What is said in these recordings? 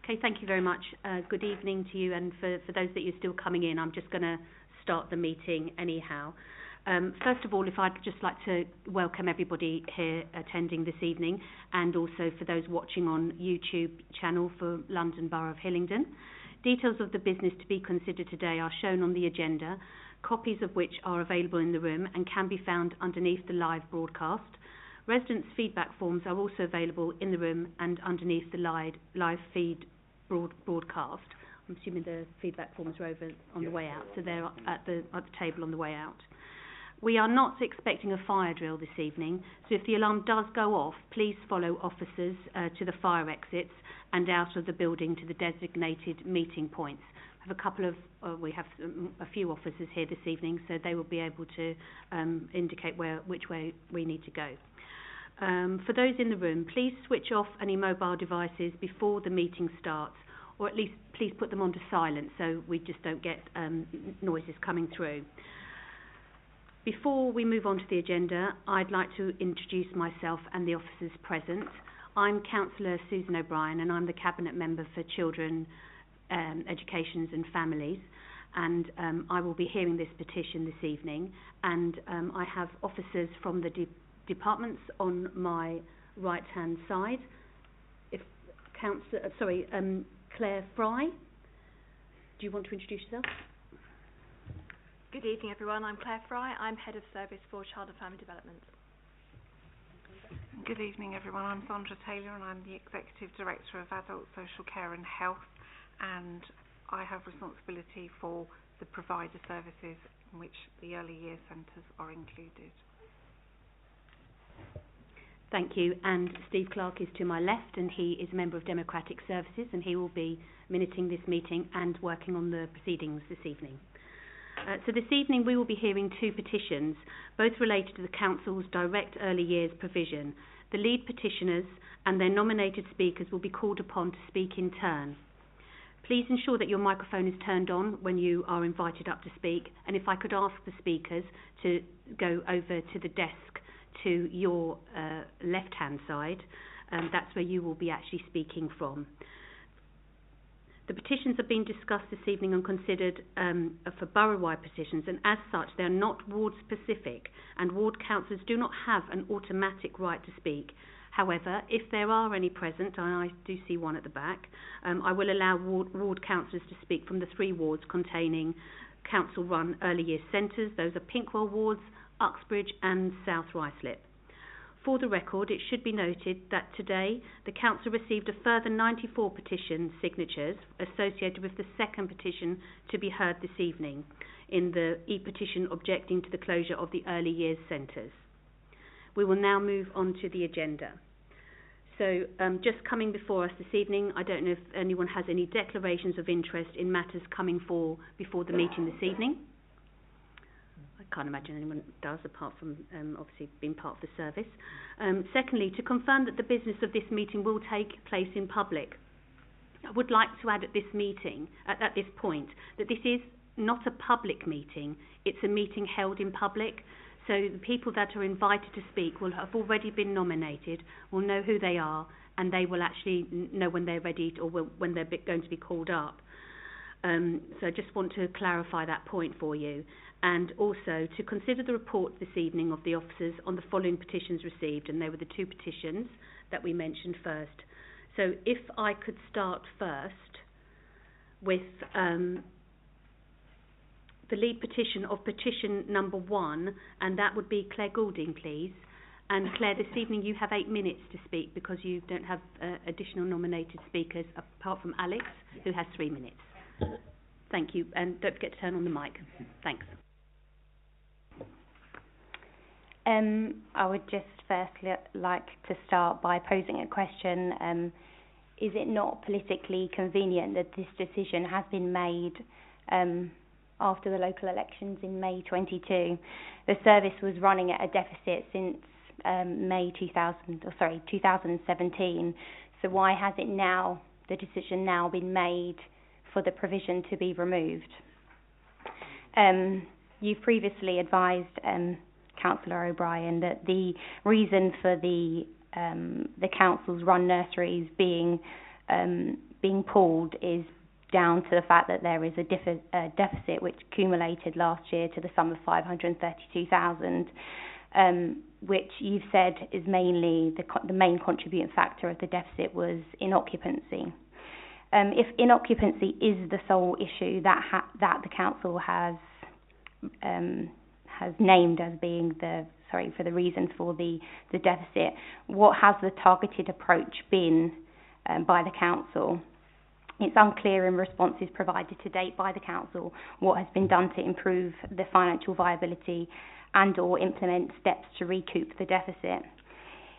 Okay, thank you very much. Good evening to you, and for those that you're still coming in, I'm just going to start the meeting anyhow. First of all, if I'd just like to welcome everybody here attending this evening, and also for those watching on YouTube channel for London Borough of Hillingdon. Details of the business to be considered today are shown on the agenda, copies of which are available in the room and can be found underneath the live broadcast. Residents' feedback forms are also available in the room and underneath the live feed broadcast. I'm assuming the feedback forms are over on the way out, so they're at the table on the way out. We are not expecting a fire drill this evening, so if the alarm does go off, please follow officers to the fire exits and out of the building to the designated meeting points. We have a few officers here this evening, so they will be able to indicate which way we need to go. For those in the room, please switch off any mobile devices before the meeting starts, or at least please put them onto silent so we just don't get noises coming through. Before we move on to the agenda, I'd like to introduce myself and the officers present. I'm Councillor Susan O'Brien, and I'm the Cabinet Member for Children, Education and Families, and I will be hearing this petition this evening, and I have officers from the departments on my right-hand side. Claire Fry, do you want to introduce yourself? Good evening, everyone. I'm Claire Fry. I'm Head of Service for Child and Family Development. Good evening, everyone. I'm Sandra Taylor, and I'm the Executive Director of Adult Social Care and Health, and I have responsibility for the provider services in which the early years centres are included. Thank you. And Steve Clark is to my left, and he is a member of Democratic Services, and he will be minuting this meeting and working on the proceedings this evening. So this evening we will be hearing two petitions, both related to the Council's direct early years provision. The lead petitioners and their nominated speakers will be called upon to speak in turn. Please ensure that your microphone is turned on when you are invited up to speak, and if I could ask the speakers to go over to the desk to your left-hand side, that's where you will be actually speaking from. The petitions are being discussed this evening and considered for borough-wide petitions, and as such they are not ward-specific, and ward councillors do not have an automatic right to speak. However, if there are any present, and I do see one at the back, I will allow ward councillors to speak from the 3 wards containing council-run early years centres. Those are Pinkwell wards, Uxbridge and South Ruislip. For the record, it should be noted that today the Council received a further 94 petition signatures associated with the second petition to be heard this evening in the e-petition objecting to the closure of the early years centres. We will now move on to the agenda. So just coming before us this evening, I don't know if anyone has any declarations of interest in matters coming before the meeting this evening. I can't imagine anyone does, apart from obviously being part of the service. Secondly, to confirm that the business of this meeting will take place in public. I would like to add at this point, that this is not a public meeting, it's a meeting held in public. So the people that are invited to speak will have already been nominated, will know who they are, and they will actually know when they're ready or when they're going to be called up. So I just want to clarify that point for you. And also to consider the report this evening of the officers on the following petitions received, and they were the 2 petitions that we mentioned first. So if I could start first with the lead petition of petition number 1, and that would be Claire Goulding, please. And Claire, this evening you have 8 minutes to speak because you don't have additional nominated speakers apart from Alex, who has 3 minutes. Thank you, and don't forget to turn on the mic. Thanks. I would just firstly like to start by posing a question. Is it not politically convenient that this decision has been made after the local elections in May 22? The service was running at a deficit since 2017. So why has the decision now been made for the provision to be removed? You've previously advised Councillor O'Brien that the reason for the council's run nurseries being being pulled is down to the fact that there is a deficit which accumulated last year to the sum of 532,000, which you've said is mainly the main contributing factor of the deficit was inoccupancy. If inoccupancy is the sole issue that the council has named as being for the reasons for the deficit, what has the targeted approach been by the council? It's unclear in responses provided to date by the council what has been done to improve the financial viability and or implement steps to recoup the deficit.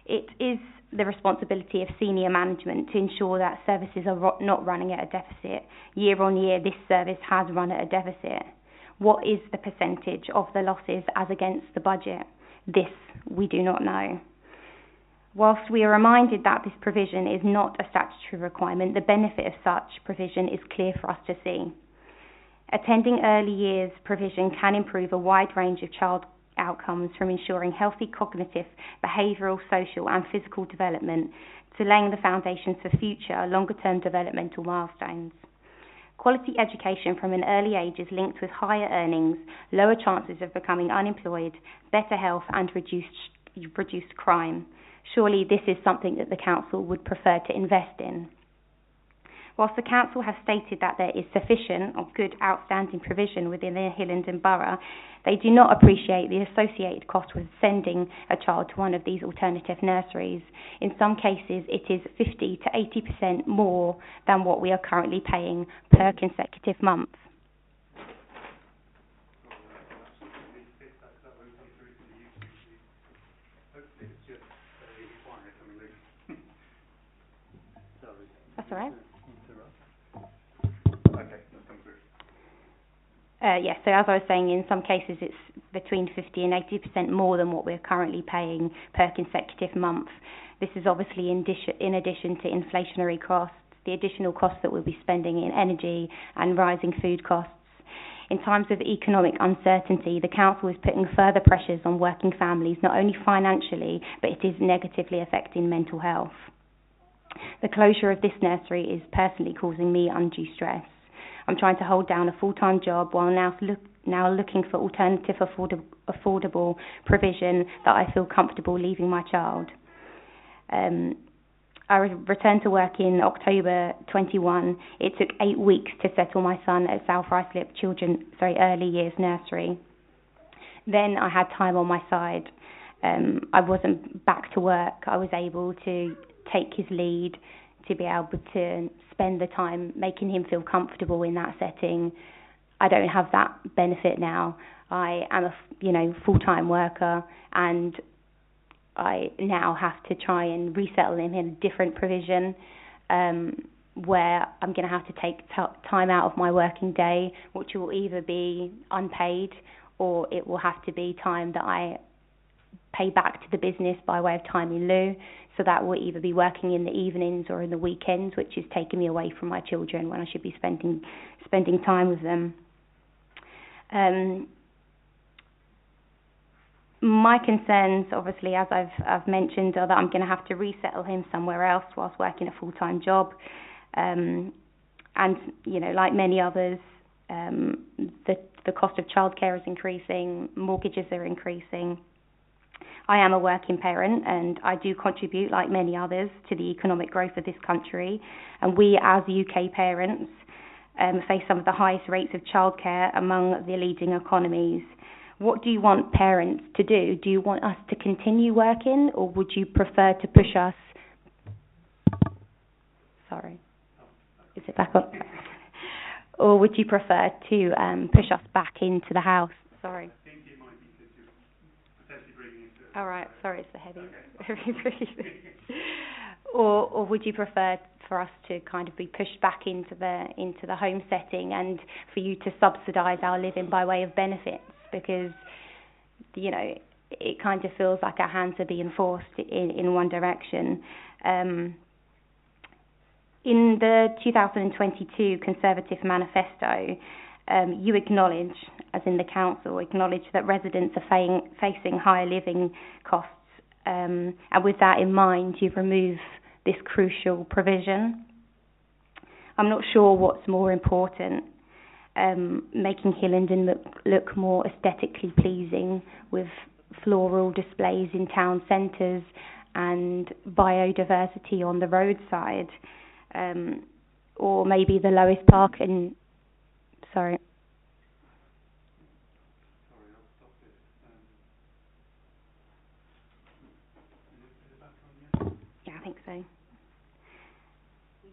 It is the responsibility of senior management to ensure that services are not running at a deficit. Year on year, this service has run at a deficit. What is the percentage of the losses as against the budget? This we do not know. Whilst we are reminded that this provision is not a statutory requirement, the benefit of such provision is clear for us to see. Attending early years provision can improve a wide range of child outcomes, from ensuring healthy cognitive, behavioural, social and physical development to laying the foundations for future longer-term developmental milestones. Quality education from an early age is linked with higher earnings, lower chances of becoming unemployed, better health and reduced crime. Surely this is something that the council would prefer to invest in. Whilst the council has stated that there is sufficient or good outstanding provision within the Hillingdon Borough, they do not appreciate the associated cost with sending a child to one of these alternative nurseries. In some cases, it is 50 to 80% more than what we are currently paying per consecutive month. That's all right. Yes, so as I was saying, in some cases it's between 50 and 80% more than what we're currently paying per consecutive month. This is obviously in addition to inflationary costs, the additional costs that we'll be spending in energy and rising food costs. In times of economic uncertainty, the council is putting further pressures on working families, not only financially, but it is negatively affecting mental health. The closure of this nursery is personally causing me undue stress. I'm trying to hold down a full-time job while now looking for alternative affordable provision that I feel comfortable leaving my child. I returned to work in October 21. It took 8 weeks to settle my son at South Ruislip Early Years Nursery. Then I had time on my side. I wasn't back to work. I was able to take his lead, to be able to spend the time making him feel comfortable in that setting. I don't have that benefit now. I am a full-time worker, and I now have to try and resettle him in a different provision where I'm going to have to take time out of my working day, which will either be unpaid or it will have to be time that I pay back to the business by way of time in lieu. So that will either be working in the evenings or in the weekends, which is taking me away from my children when I should be spending time with them. My concerns, obviously, as I've mentioned, are that I'm going to have to resettle him somewhere else whilst working a full-time job. And, like many others, the cost of childcare is increasing, mortgages are increasing. I am a working parent and I do contribute, like many others, to the economic growth of this country. And we, as UK parents, face some of the highest rates of childcare among the leading economies. What do you want parents to do? Do you want us to continue working, or would you prefer to push us... Sorry. Is it back up? Or would you prefer to push us back into the house? Sorry. All right, sorry, it's the heavy breathing. Or would you prefer for us to kind of be pushed back into the home setting and for you to subsidise our living by way of benefits? Because, it kind of feels like our hands are being forced in one direction. In the 2022 Conservative Manifesto, you acknowledge, as in the council, acknowledge that residents are facing higher living costs, and with that in mind, you've removed this crucial provision. I'm not sure what's more important, making Hillingdon look more aesthetically pleasing with floral displays in town centres and biodiversity on the roadside, or maybe the lowest parking. Sorry. Yeah, I think so. We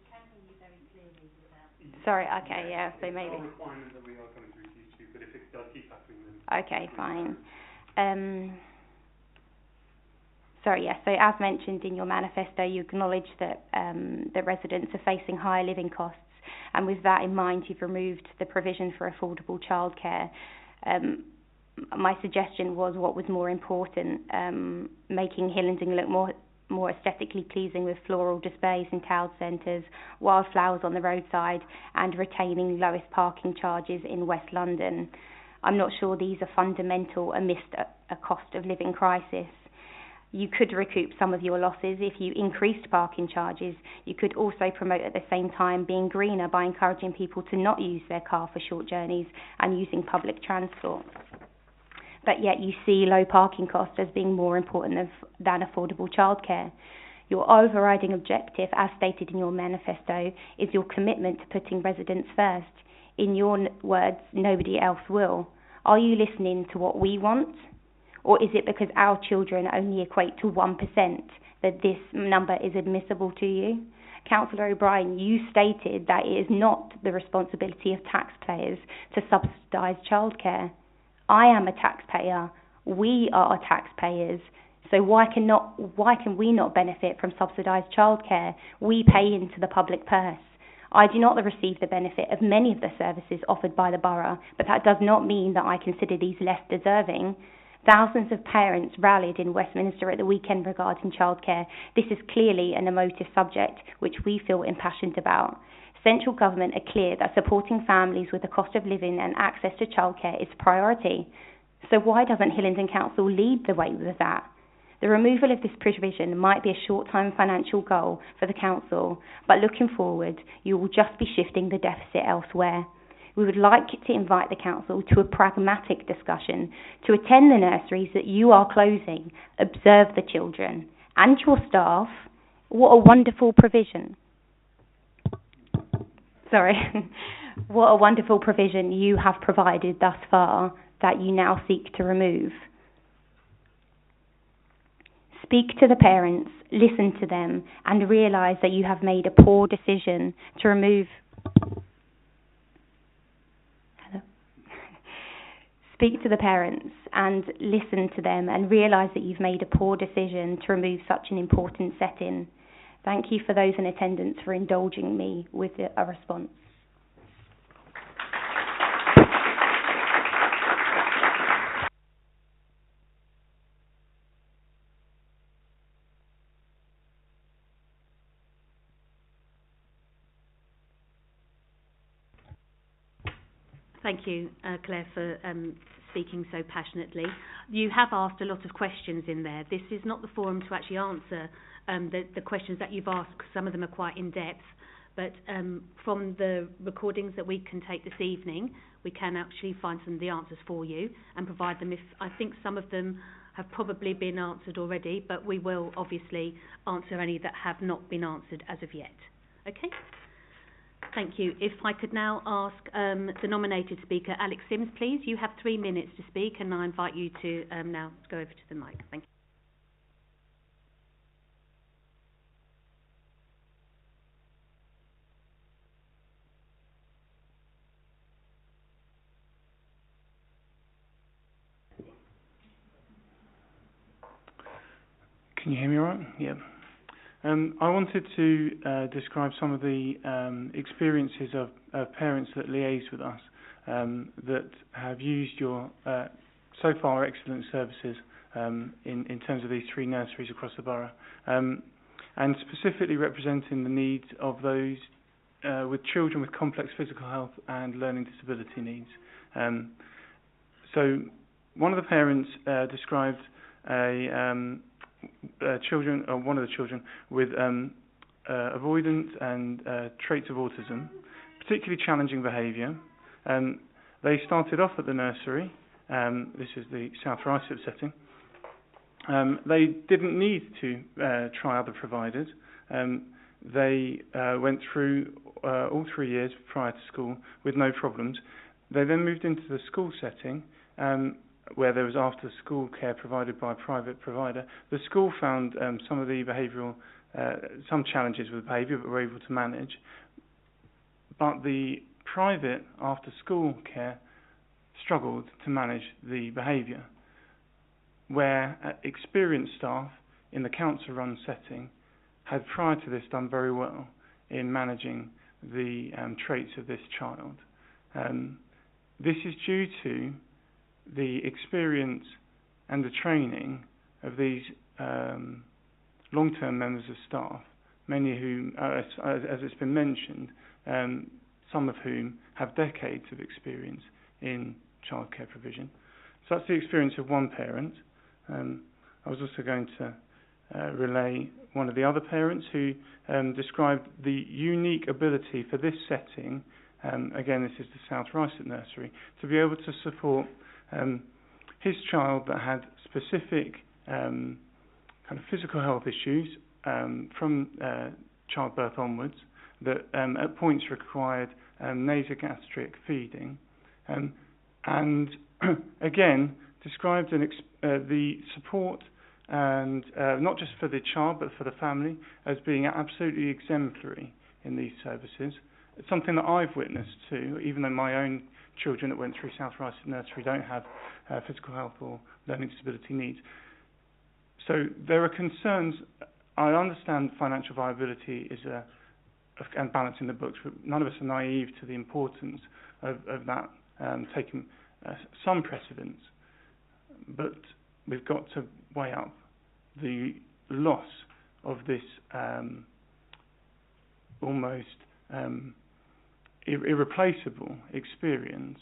can hear you very clearly without... Sorry, okay, yeah, so maybe... It's not a requirement that we are coming through to YouTube, but if it does keep happening then... Okay, fine. Sorry, yes, so as mentioned in your manifesto, you acknowledge that the residents are facing higher living costs, and with that in mind, you've removed the provision for affordable childcare. My suggestion was what was more important, making Hillingdon look more aesthetically pleasing with floral displays in town centres, wildflowers on the roadside, and retaining lowest parking charges in West London. I'm not sure these are fundamental amidst a cost of living crisis. You could recoup some of your losses if you increased parking charges. You could also promote at the same time being greener by encouraging people to not use their car for short journeys and using public transport. But yet you see low parking costs as being more important than affordable childcare. Your overriding objective, as stated in your manifesto, is your commitment to putting residents first. In your words, nobody else will. Are you listening to what we want? Or is it because our children only equate to 1% that this number is admissible to you? Councillor O'Brien, you stated that it is not the responsibility of taxpayers to subsidise childcare. I am a taxpayer. We are taxpayers. So why can we not benefit from subsidised childcare? We pay into the public purse. I do not receive the benefit of many of the services offered by the borough, but that does not mean that I consider these less deserving. Thousands of parents rallied in Westminster at the weekend regarding childcare. This is clearly an emotive subject which we feel impassioned about. Central government are clear that supporting families with the cost of living and access to childcare is a priority. So why doesn't Hillingdon Council lead the way with that? The removal of this provision might be a short-term financial goal for the council, but looking forward, you will just be shifting the deficit elsewhere. We would like to invite the council to a pragmatic discussion, to attend the nurseries that you are closing, observe the children and your staff. What a wonderful provision. What a wonderful provision you have provided thus far that you now seek to remove. Speak to the parents, listen to them, and realise that you have made a poor decision to remove... Speak to the parents and listen to them and realise that you've made a poor decision to remove such an important setting. Thank you for those in attendance for indulging me with a response. Thank you, Claire, for speaking so passionately. You have asked a lot of questions in there. This is not the forum to actually answer the questions that you've asked, because some of them are quite in-depth. But from the recordings that we can take this evening, we can actually find some of the answers for you and provide them. I think some of them have probably been answered already, but we will obviously answer any that have not been answered as of yet. Okay? Thank you. If I could now ask the nominated speaker, Alex Sims, please. You have 3 minutes to speak, and I invite you to now go over to the mic. Thank you. Can you hear me all right? Yeah. I wanted to describe some of the experiences of parents that liaise with us that have used your so far excellent services in terms of these 3 nurseries across the borough, and specifically representing the needs of those with children with complex physical health and learning disability needs. So one of the parents described one of the children with avoidant and traits of autism, particularly challenging behaviour. They started off at the nursery. This is the South Ruislip setting. They didn't need to try other providers. They went through all 3 years prior to school with no problems. They then moved into the school setting, where there was after-school care provided by a private provider. The school found some of the behavioural, some challenges with behaviour, but were able to manage. But the private after-school care struggled to manage the behaviour, where experienced staff in the council-run setting had prior to this done very well in managing the traits of this child. This is due to the experience and the training of these long-term members of staff, many of whom, as it's been mentioned, some of whom have decades of experience in childcare provision. So that's the experience of one parent. I was also going to relay one of the other parents who described the unique ability for this setting, again this is the South Ruislip Nursery, to be able to support his child that had specific kind of physical health issues from childbirth onwards that at points required nasogastric feeding, and again described the support and not just for the child but for the family as being absolutely exemplary in these services. It's something that I've witnessed too, even though my own children that went through South Ruislip Nursery don't have physical health or learning disability needs. So there are concerns. I understand financial viability is and balancing the books, but none of us are naive to the importance of that taking some precedence. But we've got to weigh up the loss of this almost irreplaceable experience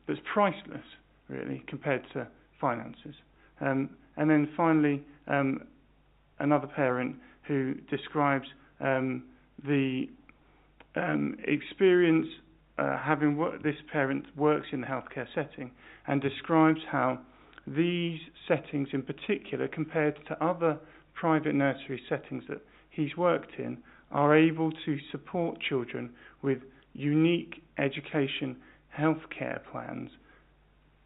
that's priceless, really, compared to finances. And then finally, another parent who describes the experience this parent works in the healthcare setting and describes how these settings in particular, compared to other private nursery settings that he's worked in, are able to support children with unique education healthcare plans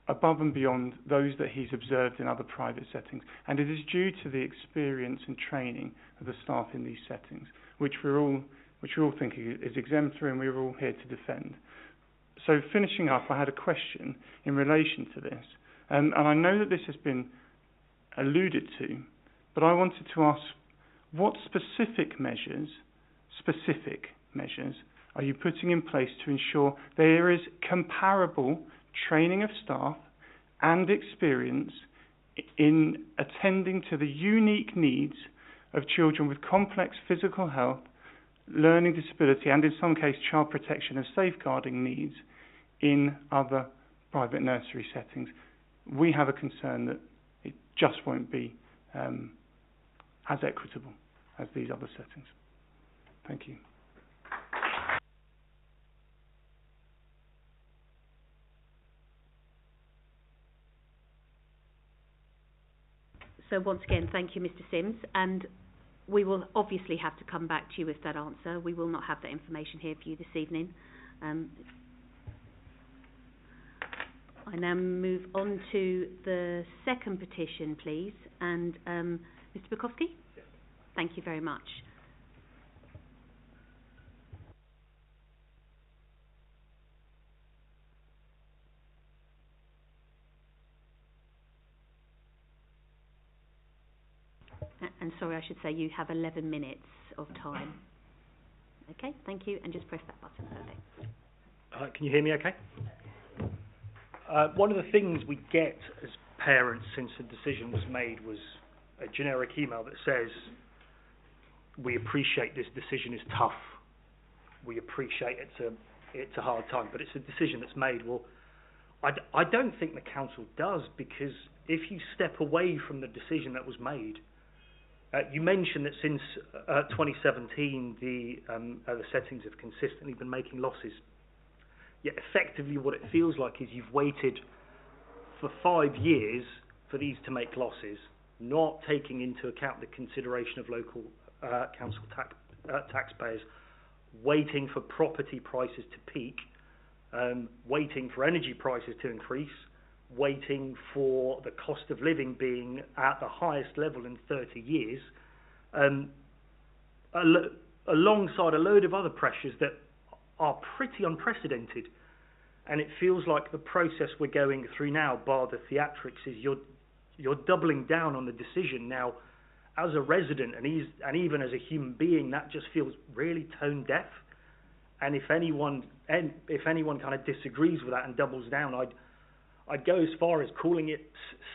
above and beyond those that he's observed in other private settings. And it is due to the experience and training of the staff in these settings, which we all think is exemplary and we're all here to defend. So finishing up, I had a question in relation to this. And I know that this has been alluded to, but I wanted to ask, what specific measures are you putting in place to ensure there is comparable training of staff and experience in attending to the unique needs of children with complex physical health, learning disability, and in some cases child protection and safeguarding needs in other private nursery settings? We have a concern that it just won't be as equitable as these other settings. Thank you. So once again, thank you, Mr. Sims, and we will obviously have to come back to you with that answer. We will not have that information here for you this evening. I now move on to the second petition, please, and Mr. Bukowski? Yes. Thank you very much. And sorry, I should say you have 11 minutes of time. Okay, thank you, and just press that button. Perfect. Can you hear me okay? One of the things we get as parents since the decision was made was a generic email that says, we appreciate this decision is tough. We appreciate it's a hard time, but it's a decision that's made. Well, I don't think the council does, because if you step away from the decision that was made, You mentioned that since 2017 the settings have consistently been making losses. Yet effectively what it feels like is you've waited for 5 years for these to make losses, not taking into account the consideration of local council taxpayers, waiting for property prices to peak, waiting for energy prices to increase, waiting for the cost of living being at the highest level in 30 years, alongside a load of other pressures that are pretty unprecedented. And it feels like the process we're going through now, bar the theatrics, is you're doubling down on the decision. Now, as a resident and even as a human being, that just feels really tone deaf. And if anyone kind of disagrees with that and doubles down, I'd go as far as calling it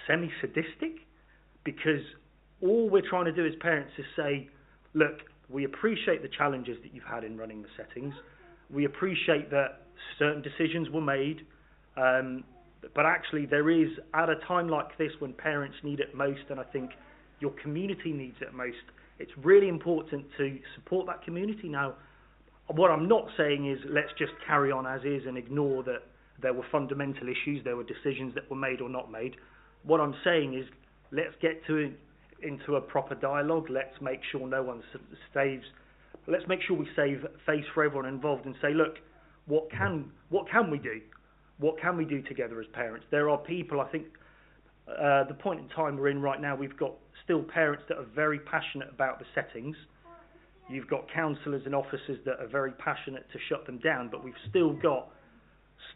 semi-sadistic, because all we're trying to do as parents is say, look, we appreciate the challenges that you've had in running the settings. We appreciate that certain decisions were made, but actually there is, at a time like this when parents need it most, and I think your community needs it most, it's really important to support that community. Now, what I'm not saying is let's just carry on as is and ignore that there were fundamental issues, there were decisions that were made or not made. What I'm saying is let's get into a proper dialogue. Let's make sure no one saves. Let's make sure we save face for everyone involved and say, look, what can we do? What can we do together as parents? There are people, I think, the point in time we're in right now, we've got still parents that are very passionate about the settings. You've got councillors and officers that are very passionate to shut them down, but we've still got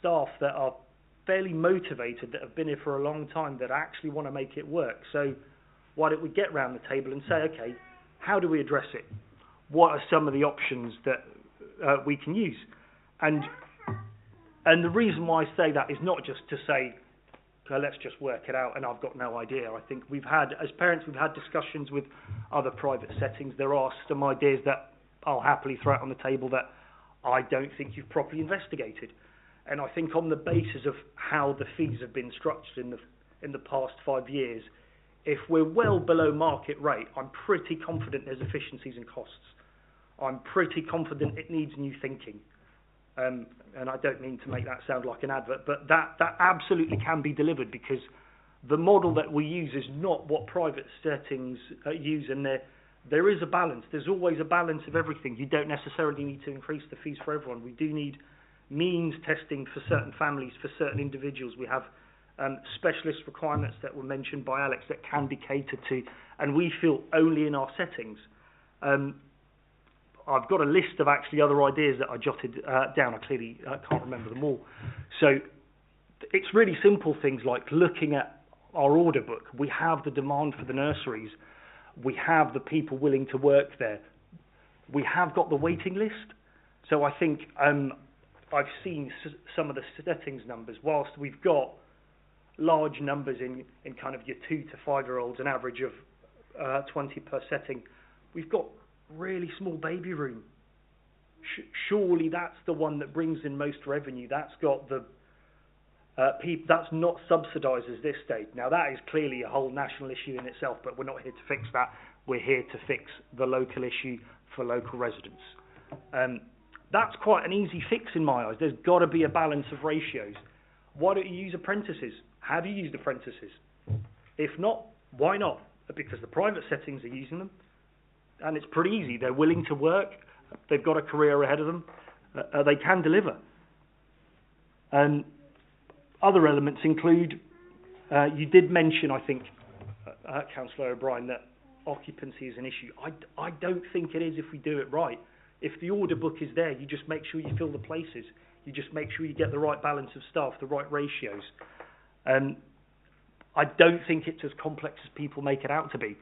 staff that are fairly motivated, that have been here for a long time, that actually want to make it work. So why don't we get round the table and say, okay, how do we address it? What are some of the options that we can use? And the reason why I say that is not just to say, let's just work it out and I've got no idea. I think as parents, we've had discussions with other private settings. There are some ideas that I'll happily throw out on the table that I don't think you've properly investigated. And I think on the basis of how the fees have been structured in the past 5 years, if we're well below market rate, I'm pretty confident there's efficiencies and costs. I'm pretty confident it needs new thinking. And I don't mean to make that sound like an advert, but that absolutely can be delivered, because the model that we use is not what private settings use, and there is a balance. There's always a balance of everything. You don't necessarily need to increase the fees for everyone. We do need means testing for certain families, for certain individuals. We have specialist requirements that were mentioned by Alex that can be catered to, and we feel only in our settings. I've got a list of actually other ideas that I jotted down. I clearly can't remember them all. So it's really simple things like looking at our order book. We have the demand for the nurseries. We have the people willing to work there. We have got the waiting list. So I think I've seen some of the settings numbers. Whilst we've got large numbers in kind of your 2 to 5 year olds, an average of 20 per setting, we've got really small baby room. Surely that's the one that brings in most revenue. That's got the that's not subsidised at this stage. Now that is clearly a whole national issue in itself, but we're not here to fix that. We're here to fix the local issue for local residents. That's quite an easy fix in my eyes. There's got to be a balance of ratios. Why don't you use apprentices? Have you used apprentices? If not, why not? Because the private settings are using them, and it's pretty easy. They're willing to work. They've got a career ahead of them. They can deliver. Other elements include, you did mention, I think, Councillor O'Brien, that occupancy is an issue. I don't think it is if we do it right. If the order book is there, you just make sure you fill the places. You just make sure you get the right balance of staff, the right ratios. I don't think it's as complex as people make it out to be.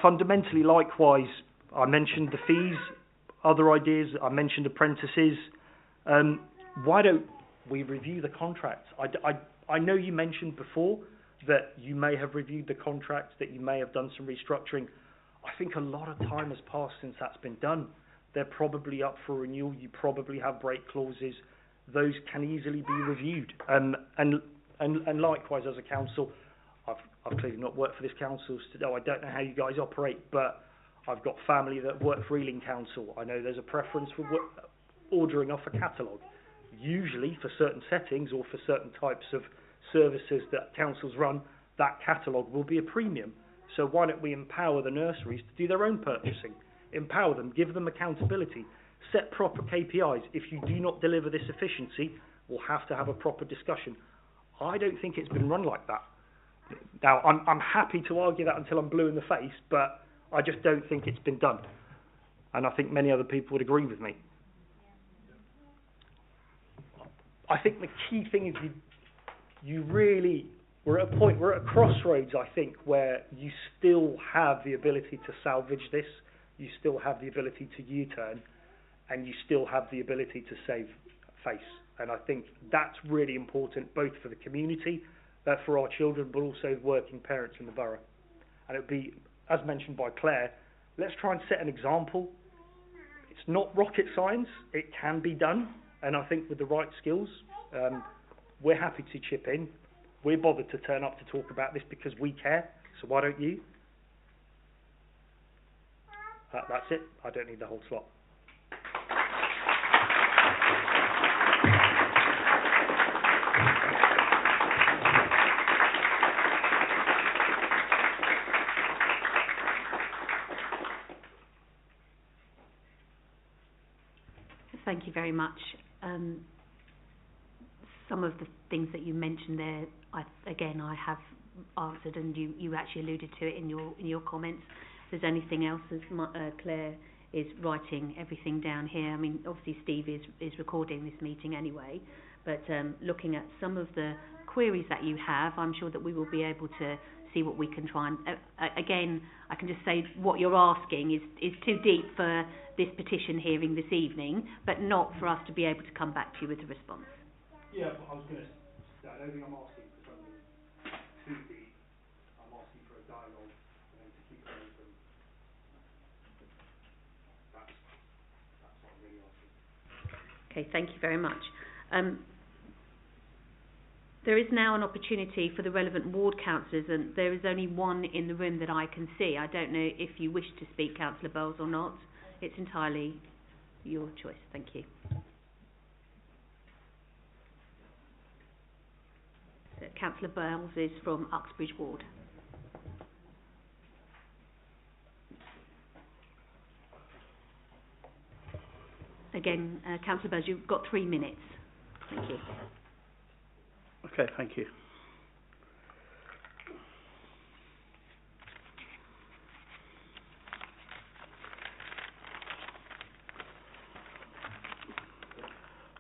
Fundamentally, likewise, I mentioned the fees, other ideas, I mentioned apprentices. Why don't we review the contracts? I know you mentioned before that you may have reviewed the contracts, that you may have done some restructuring. I think a lot of time has passed since that's been done. They're probably up for renewal. You probably have break clauses. Those can easily be reviewed. And likewise, as a council, I've clearly not worked for this council, so I don't know how you guys operate, but I've got family that work for Ealing Council. I know there's a preference for ordering off a catalogue. Usually for certain settings or for certain types of services that councils run, that catalogue will be a premium. So why don't we empower the nurseries to do their own purchasing? Empower them, give them accountability, set proper KPIs. If you do not deliver this efficiency, we'll have to have a proper discussion. I don't think it's been run like that. Now, I'm happy to argue that until I'm blue in the face, but I just don't think it's been done. And I think many other people would agree with me. I think the key thing is we're at a point, we're at a crossroads, I think, where you still have the ability to salvage this, you still have the ability to U-turn, and you still have the ability to save face. And I think that's really important, both for the community, for our children, but also working parents in the borough. And it would be, as mentioned by Claire, let's try and set an example. It's not rocket science, it can be done, and I think with the right skills, we're happy to chip in. We're bothered to turn up to talk about this because we care, so why don't you? That's it, I don't need the whole slot. Thank you very much. Some of the things that you mentioned there, I have answered, and you actually alluded to it in your comments. If there's anything else, as Claire is writing everything down here. I mean, obviously Steve is recording this meeting anyway, but looking at some of the queries that you have, I'm sure that we will be able to see what we can try and... again, I can just say what you're asking is too deep for this petition hearing this evening, but not for us to be able to come back to you with a response. Yeah, but I was going to say, I don't think I'm asking for something too deep. I'm asking for a dialogue and to keep it open. That's what I'm really asking. Okay, thank you very much. There is now an opportunity for the relevant ward councillors, and there is only one in the room that I can see. I don't know if you wish to speak, Councillor Bowles, or not. It's entirely your choice. Thank you. So, Councillor Bowles is from Uxbridge Ward. Again, Councillor Bowles, you've got 3 minutes. Thank you. Okay, thank you.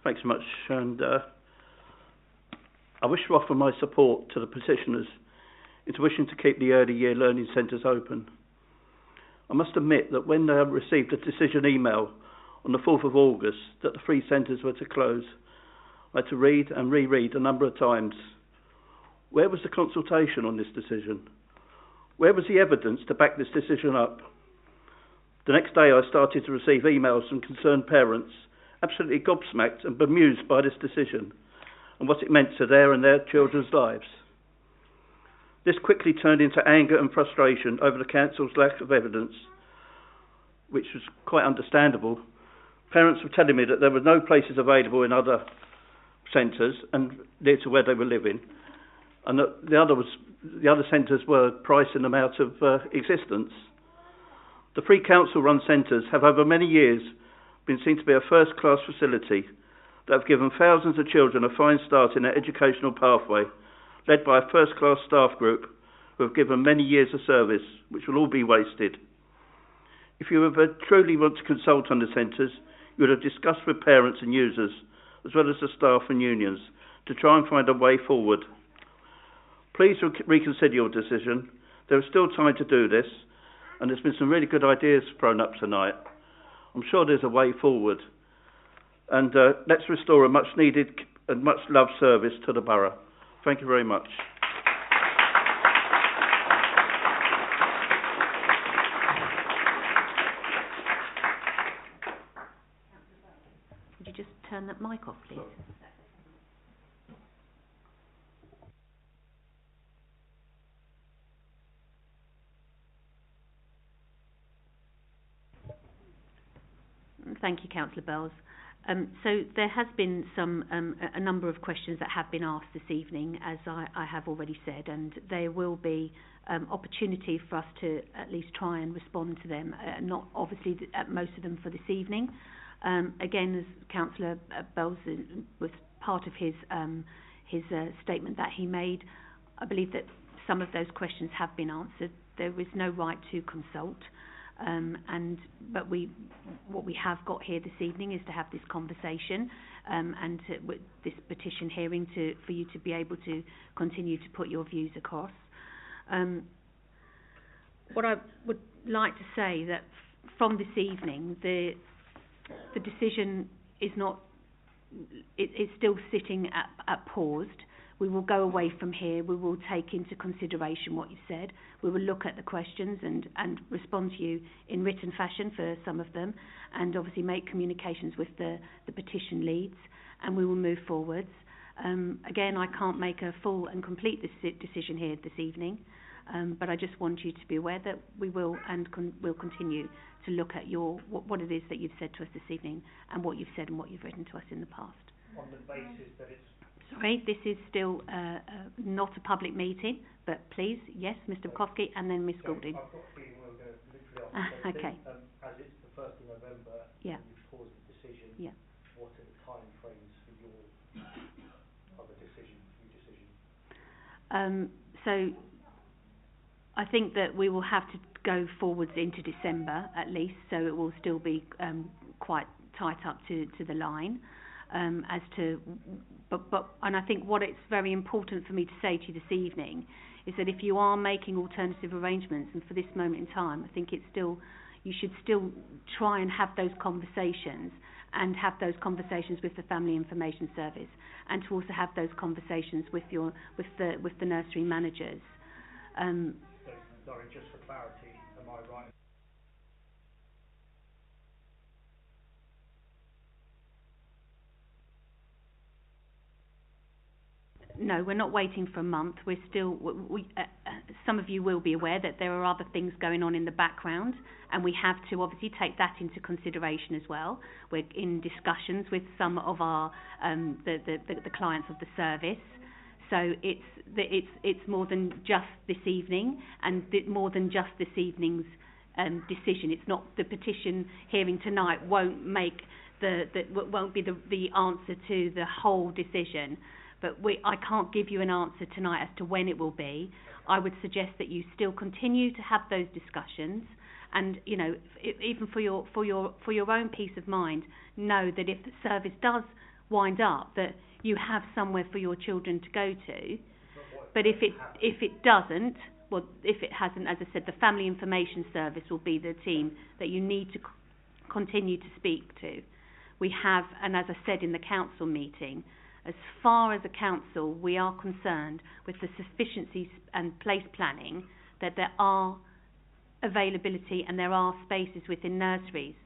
Thanks so much, and I wish to offer my support to the petitioners into wishing to keep the early year learning centres open. I must admit that when I received a decision email on the 4th of August that the 3 centres were to close, I had to read and reread a number of times. Where was the consultation on this decision? Where was the evidence to back this decision up? The next day I started to receive emails from concerned parents, absolutely gobsmacked and bemused by this decision and what it meant to their and their children's lives. This quickly turned into anger and frustration over the council's lack of evidence, which was quite understandable. Parents were telling me that there were no places available in other centres and near to where they were living, and that the other centres were pricing them out of existence. The 3 council-run centres have over many years been seen to be a first-class facility that have given thousands of children a fine start in their educational pathway, led by a first-class staff group who have given many years of service, which will all be wasted. If you ever truly want to consult on the centres, you would have discussed with parents and users, as well as the staff and unions, to try and find a way forward. Please reconsider your decision. There is still time to do this, and there's been some really good ideas thrown up tonight. I'm sure there's a way forward. And let's restore a much needed and much loved service to the borough. Thank you very much. Would you just turn that mic off, please? Thank you, Councillor Bells. So there has been a number of questions that have been asked this evening, as I have already said, and there will be opportunity for us to at least try and respond to them, not obviously most of them for this evening. Again, as Councillor Bells was part of his statement that he made, I believe that some of those questions have been answered. There is no right to consult. But what we have got here this evening is to have this conversation and with this petition hearing for you to be able to continue to put your views across. What I would like to say that from this evening, the decision is not. It's still sitting at paused. We will go away from here. We will take into consideration what you've said. We will look at the questions and respond to you in written fashion for some of them, and obviously make communications with the petition leads, and we will move forwards. Again, I can't make a full and complete decision here this evening, but I just want you to be aware that we will and will continue to look at what it is that you've said to us this evening, and what you've said and what you've written to us in the past. On the basis that it's... Sorry, this is still not a public meeting, but please, yes, Mr. Bukowski, and then Ms. Goulding. I've got a feeling we're going to literally ask okay. As it's the 1st of November, yeah. you've paused the decision. Yeah. What are the time frames for your other decision, new decision? So I think that we will have to go forwards into December at least, so it will still be quite tight up to the line. And I think what it's very important for me to say to you this evening is that if you are making alternative arrangements, and for this moment in time, I think you should still try and have those conversations, and have those conversations with the Family Information Service, and to also have those conversations with the nursery managers. Sorry, just for clarity, am I right? No, we're not waiting for a month. We're still. Some of you will be aware that there are other things going on in the background, and we have to obviously take that into consideration as well. We're in discussions with some of our the clients of the service, so it's more than just this evening, and more than just this evening's decision. It's not the petition hearing tonight won't make won't be the answer to the whole decision. But I can't give you an answer tonight as to when it will be. I would suggest that you still continue to have those discussions, and even for your own peace of mind, know that if the service does wind up, that you have somewhere for your children to go to. But if it doesn't, well, if it hasn't, as I said, the Family Information Service will be the team that you need to continue to speak to. We have, and as I said in the council meeting, as far as a council, we are concerned with the sufficiency and place planning, that there are availability and there are spaces within nurseries.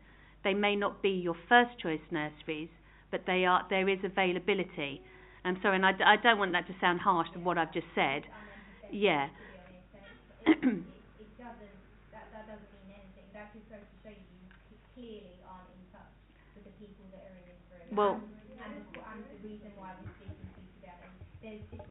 They may not be your first choice nurseries, but there is availability. I'm sorry, and I don't want that to sound harsh to what I've just said. Yeah. That doesn't mean anything. That just goes to show you clearly aren't in touch with the people that are in this room. Well, and the reason why we're speaking to you today.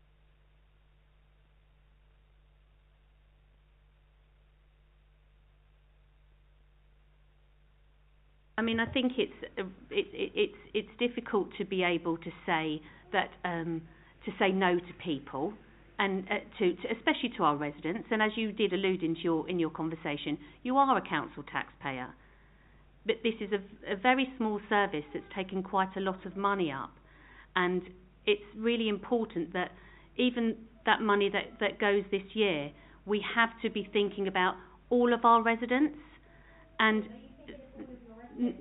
I mean, I think it's difficult to be able to say that to say no to people, and to especially to our residents. And as you did allude in your conversation, you are a council taxpayer, but this is a very small service that's taken quite a lot of money up, and it's really important that even that money that goes this year, we have to be thinking about all of our residents. And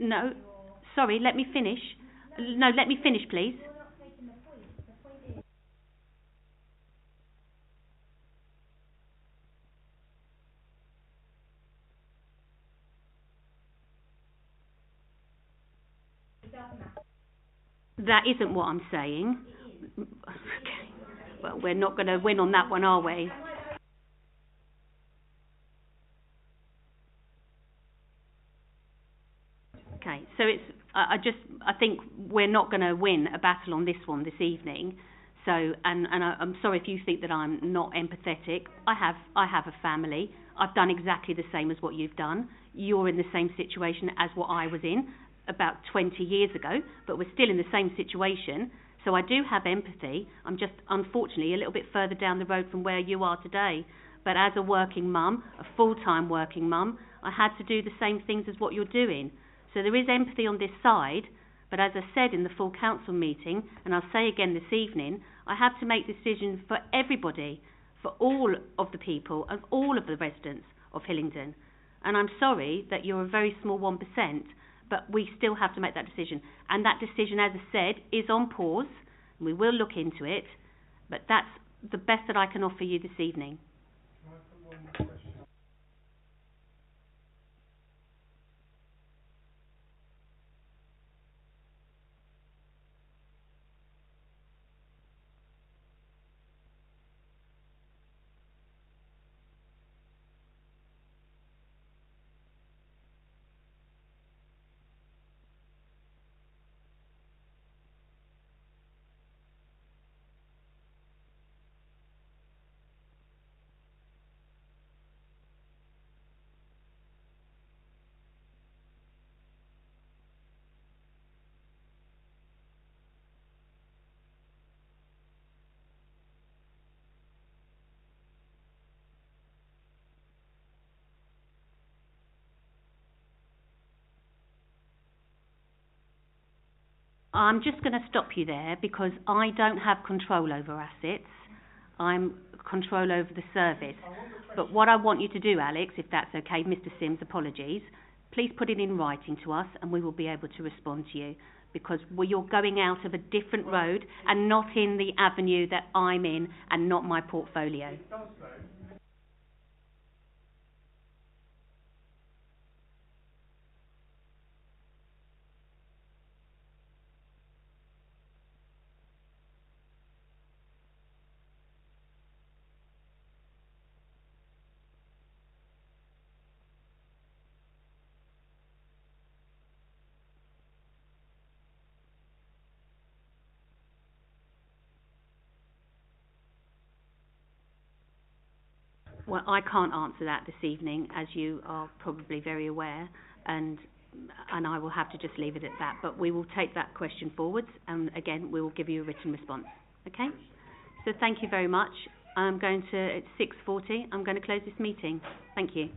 no, sorry, let me finish. No, let me finish, please. That isn't what I'm saying. Okay. Well, we're not going to win on that one, are we? Okay, so I think we're not going to win a battle on this one this evening. So, I'm sorry if you think that I'm not empathetic. I have a family. I've done exactly the same as what you've done. You're in the same situation as what I was in about 20 years ago, but we're still in the same situation. So I do have empathy. I'm just, unfortunately, a little bit further down the road from where you are today. But as a working mum, a full-time working mum, I had to do the same things as what you're doing. So there is empathy on this side, but as I said in the full council meeting, and I'll say again this evening, I have to make decisions for everybody, for all of the people and all of the residents of Hillingdon. And I'm sorry that you're a very small 1%, but we still have to make that decision. And that decision, as I said, is on pause. We will look into it, but that's the best that I can offer you this evening. I'm just going to stop you there because I don't have control over assets. I'm control over the service. But what I want you to do, Alex, if that's okay, Mr. Sims, apologies, please put it in writing to us and we will be able to respond to you because you're going out of a different road and not in the avenue that I'm in and not my portfolio. Well, I can't answer that this evening, as you are probably very aware, and I will have to just leave it at that. But we will take that question forwards, and again, we will give you a written response. Okay? So thank you very much. It's 6:40. I'm going to close this meeting. Thank you.